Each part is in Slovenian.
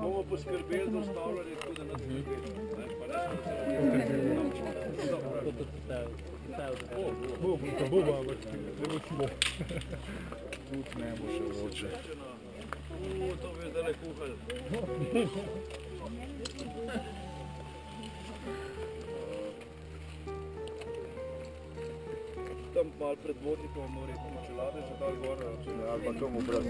Bomo poskrbeli za ustavljanje, tako da nas ne gre. Bo, ampak ne bo čudo. Tudi ne bo še vroče. To bi zdaj kuhali. Tam malo pred vodnikom bomo rekli čelade, že dal gor, ali pa kam obraz.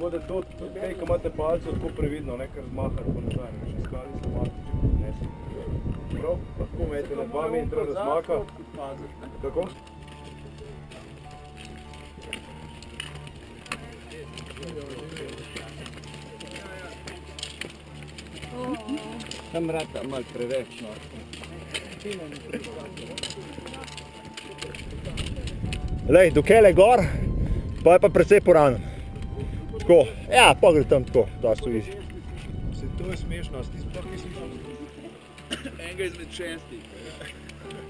Vode to, kaj, ko imate palce, tako previdno, nekaj razmahati po nazaj, še skali se malo, če podnesi. Prav, lahko imete na 2 metra razmaka. Kako? Tam rata malo preveč, no. Lej, dokele gor, pa je pa precej poranen. Tako, ja, pa gre tam tako, da so easy. Se to je smešno, ti sploh nisi šel. Enega izmed 6.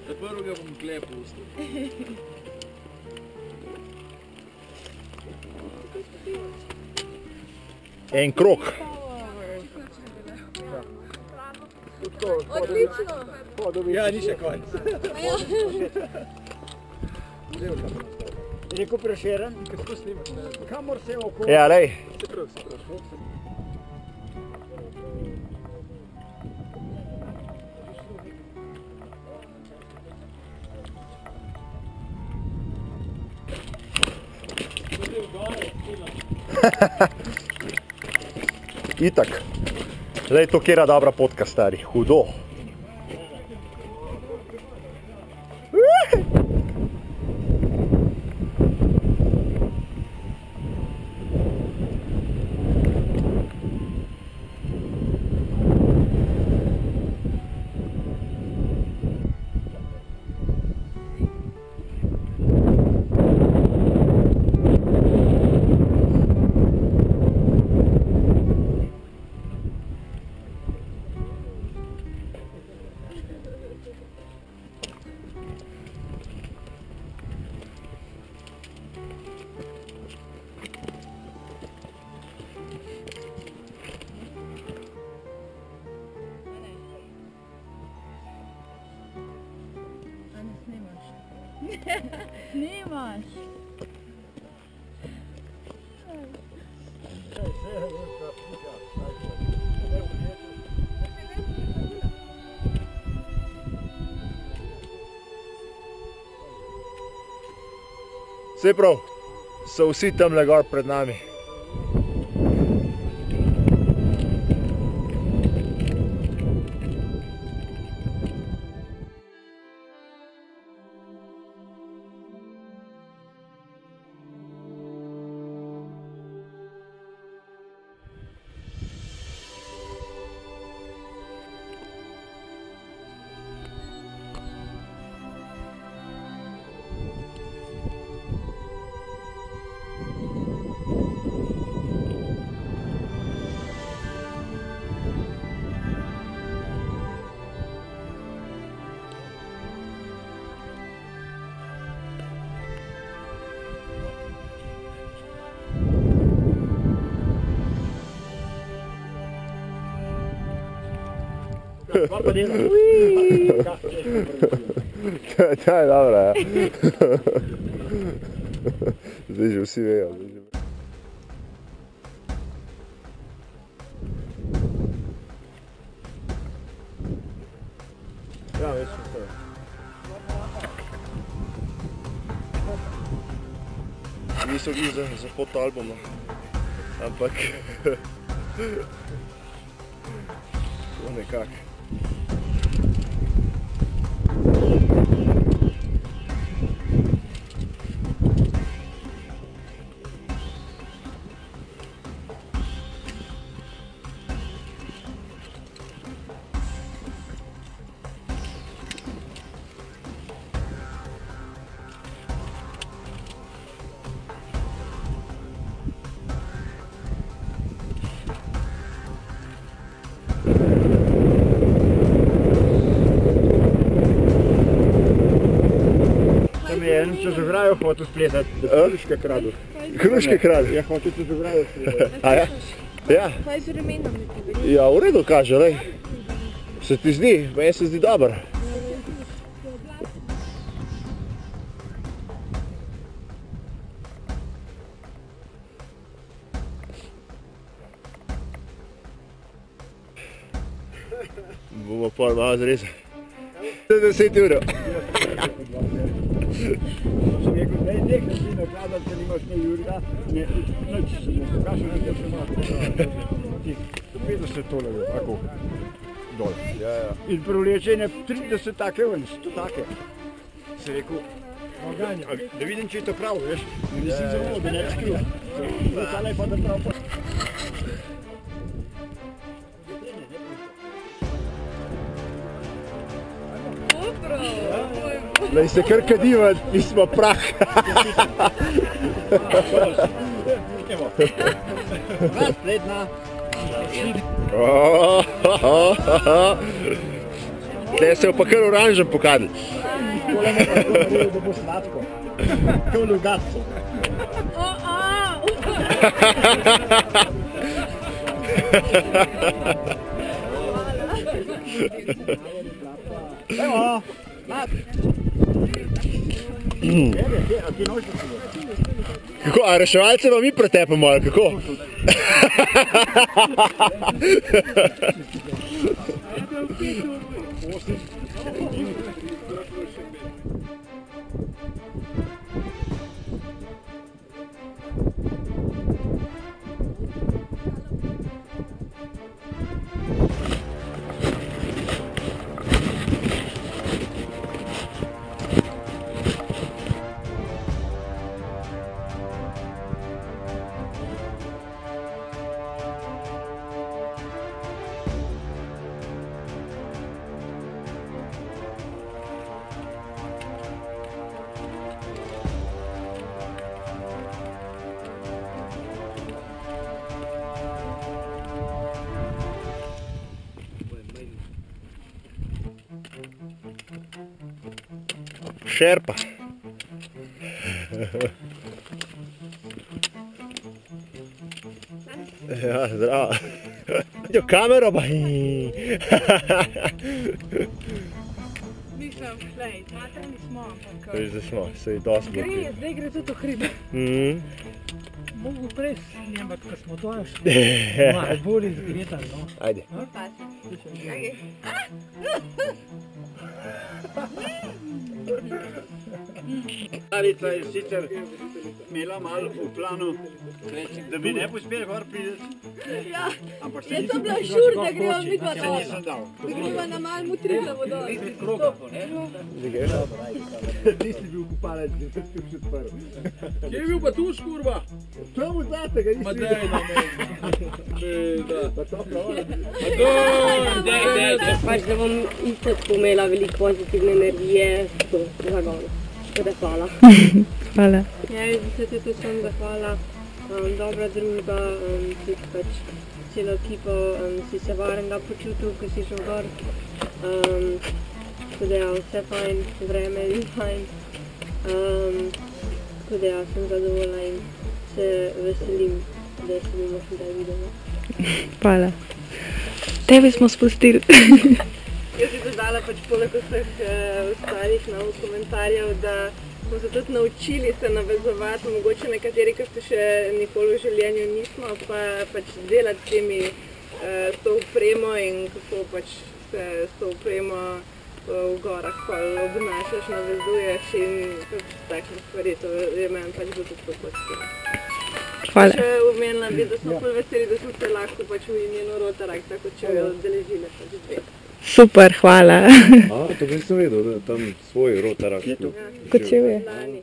Za prvega bom tle pustil. En krog. Odlično! Ja, ni še konc. Je rekel Prešeren, kako snimaš? Kamor se okoli? Ja, lej. Se prav. Itak. Zdaj to kjera dobra potka, stari. Hudo. Snimaš. Vse prav, so vsi tamle gor pred nami. Ta je dobra, ja. Zdaj že vsi vejo. Ja, veš, to je. Niso bili za fotoalbum, ampak to nekak. čez ograjo hotel splezati, da bi kruške kradel. Kruške kralj. Ja, hotel čez ograjo splezati. A ja? Ja. Kaj z vremenom je povedal? Ja, v redu kaže, lej. Se ti zdi? Meni se zdi dobro. Bomo pol malo zrezali. 10 ur. Sem rekel, daj nekaj si nakladati, če nimaš ne Jurga, ne, nič se ne pokaže, ne se malo. 50 tolarjev, tako, dol. Ja, ja. In privlečenje 30 take ven, 100 take. Se rekel, da vidim, če je to prav, veš, da nisi zelo, da ne bi skril. Zdaj pa da prav pa. Lej se kar kadiva, mi smo prah. Spletna. Tle se je pa kar oranžen pokadl. Tole ne pa govoril, da bo sladko. To lugatco. Evo, mat. A ti nožni si je? Kako, a reševalce pa mi pretepamo, ali kako? Šerpa. Ja, zdravo. Vidio kamero pa. Mislim, glej, smatrani smo, ampak... Zdaj smo, se je dosti bilo. Zdaj gre tudi v hribe. Mogu prej snemati, ko smo došli. Malo bolj izgledali, no. Ajde. Starica je sicer imela malo v planu, da bi ne uspeli gor priti. Ja, Ampak jaz sem bila šur, da greva midva se dol. nisem dal. Da greva na malo mutrilo dol. Nisi bil kupalec, da si bil še prvi. Kje je bil pa tu, škurba? Čemu zate, ga nisi Ma videl? dej, da. Pa to pravo. Pač, da bom itak imela veliko pozitivne energije, to zagovorno. Tako da hvala. Hvala. Ja, jaz bi se tudi vsem zahvala. Dobra družba, tudi pač celo ekipo, si se varnega počutil, ko si šel gor. Tako da ja, vse fajn, vreme je fajn. Tako da ja, sem zadovoljna in se veselim, da se bomo še kdaj videli. Hvala. Tebi smo spustili. Jaz bi dodala pač poleg vseh ostalih komentarjev, da smo se tudi naučili se navezovati, mogoče nekateri, ki ste še nikoli v življenju nismo, pa pač delati s temi, s to opremo in kako pač se s to opremo v gorah obnašaš, navezuješ in takšne stvari, to je meni pač bilo tudi pozitivno. Hvala. Še omenila bi, da smo ful veseli, da smo se lahko pač v imenu Rotaract, tako če jo odeležile pač dve. Super, hvala. To nisem vedel, da je tam svoj Rotaract. Kočevje. Lani.